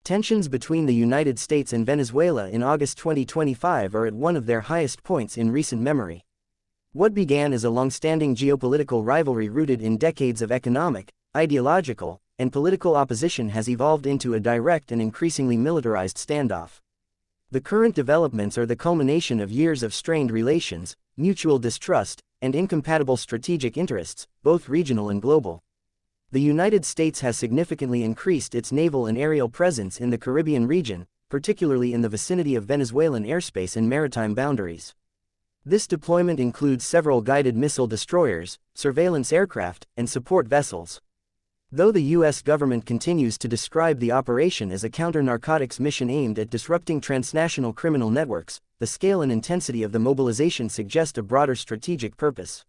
Tensions between the United States and Venezuela in August 2025 are at one of their highest points in recent memory. What began as a long-standing geopolitical rivalry rooted in decades of economic, ideological, and political opposition has evolved into a direct and increasingly militarized standoff. The current developments are the culmination of years of strained relations, mutual distrust, and incompatible strategic interests, both regional and global. The United States has significantly increased its naval and aerial presence in the Caribbean region, particularly in the vicinity of Venezuelan airspace and maritime boundaries. This deployment includes several guided missile destroyers, surveillance aircraft, and support vessels. Though the U.S. government continues to describe the operation as a counter-narcotics mission aimed at disrupting transnational criminal networks, the scale and intensity of the mobilization suggest a broader strategic purpose.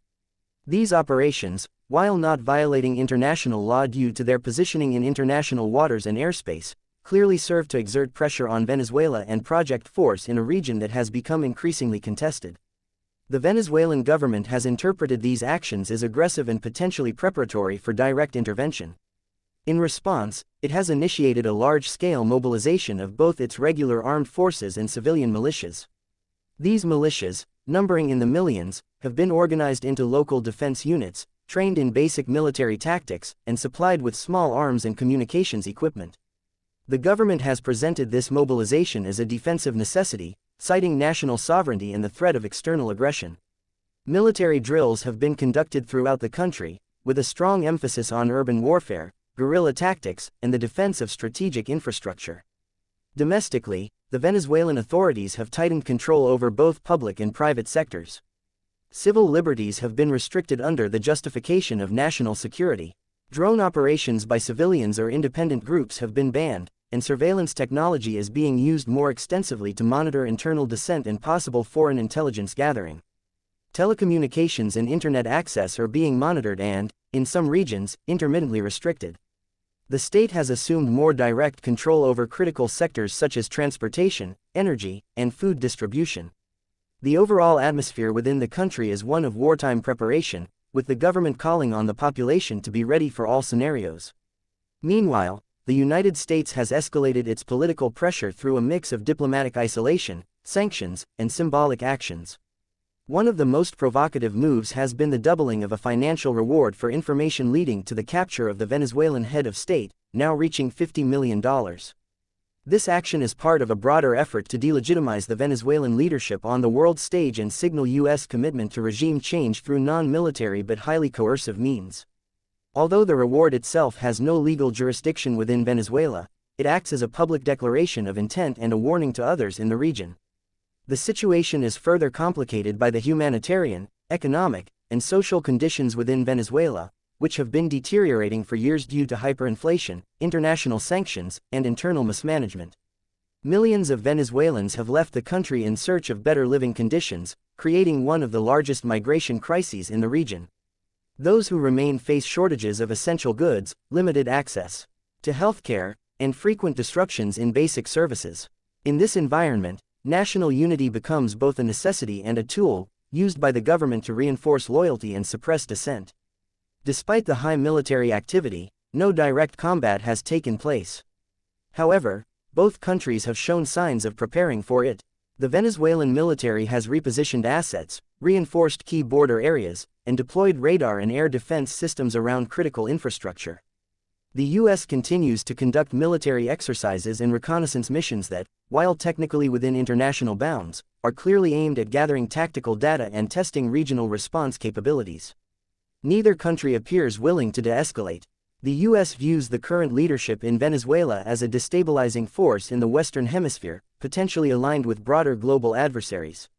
These operations, while not violating international law due to their positioning in international waters and airspace, clearly serve to exert pressure on Venezuela and project force in a region that has become increasingly contested. The Venezuelan government has interpreted these actions as aggressive and potentially preparatory for direct intervention. In response, it has initiated a large-scale mobilization of both its regular armed forces and civilian militias. These militias, numbering in the millions, have been organized into local defense units, trained in basic military tactics, and supplied with small arms and communications equipment. The government has presented this mobilization as a defensive necessity, citing national sovereignty and the threat of external aggression. Military drills have been conducted throughout the country, with a strong emphasis on urban warfare, guerrilla tactics, and the defense of strategic infrastructure. Domestically, the Venezuelan authorities have tightened control over both public and private sectors. Civil liberties have been restricted under the justification of national security. Drone operations by civilians or independent groups have been banned, and surveillance technology is being used more extensively to monitor internal dissent and possible foreign intelligence gathering. Telecommunications and internet access are being monitored and, in some regions, intermittently restricted. The state has assumed more direct control over critical sectors such as transportation, energy, and food distribution. The overall atmosphere within the country is one of wartime preparation, with the government calling on the population to be ready for all scenarios. Meanwhile, the United States has escalated its political pressure through a mix of diplomatic isolation, sanctions, and symbolic actions. One of the most provocative moves has been the doubling of a financial reward for information leading to the capture of the Venezuelan head of state, now reaching $50 million. This action is part of a broader effort to delegitimize the Venezuelan leadership on the world stage and signal U.S. commitment to regime change through non-military but highly coercive means. Although the reward itself has no legal jurisdiction within Venezuela, it acts as a public declaration of intent and a warning to others in the region. The situation is further complicated by the humanitarian, economic, and social conditions within Venezuela, which have been deteriorating for years due to hyperinflation, international sanctions, and internal mismanagement. Millions of Venezuelans have left the country in search of better living conditions, creating one of the largest migration crises in the region. Those who remain face shortages of essential goods, limited access to healthcare, and frequent disruptions in basic services. In this environment, national unity becomes both a necessity and a tool, used by the government to reinforce loyalty and suppress dissent. Despite the high military activity, no direct combat has taken place. However, both countries have shown signs of preparing for it. The Venezuelan military has repositioned assets, reinforced key border areas, and deployed radar and air defense systems around critical infrastructure. The U.S. continues to conduct military exercises and reconnaissance missions that, while technically within international bounds, are clearly aimed at gathering tactical data and testing regional response capabilities. Neither country appears willing to de-escalate. The U.S. views the current leadership in Venezuela as a destabilizing force in the Western Hemisphere, potentially aligned with broader global adversaries.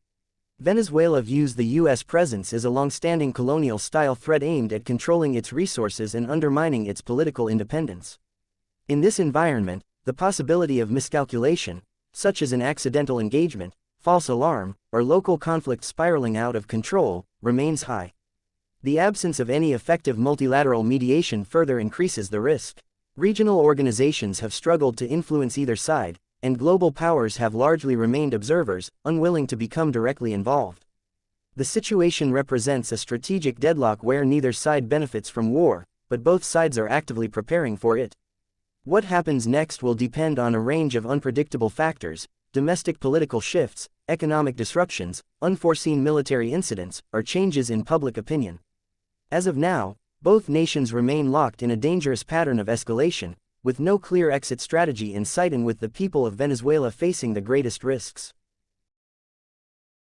Venezuela views the U.S. presence as a long-standing colonial-style threat aimed at controlling its resources and undermining its political independence. In this environment, the possibility of miscalculation, such as an accidental engagement, false alarm, or local conflict spiraling out of control, remains high. The absence of any effective multilateral mediation further increases the risk. Regional organizations have struggled to influence either side, and global powers have largely remained observers, unwilling to become directly involved. The situation represents a strategic deadlock where neither side benefits from war, but both sides are actively preparing for it. What happens next will depend on a range of unpredictable factors: domestic political shifts, economic disruptions, unforeseen military incidents, or changes in public opinion. As of now, both nations remain locked in a dangerous pattern of escalation, with no clear exit strategy in sight and with the people of Venezuela facing the greatest risks.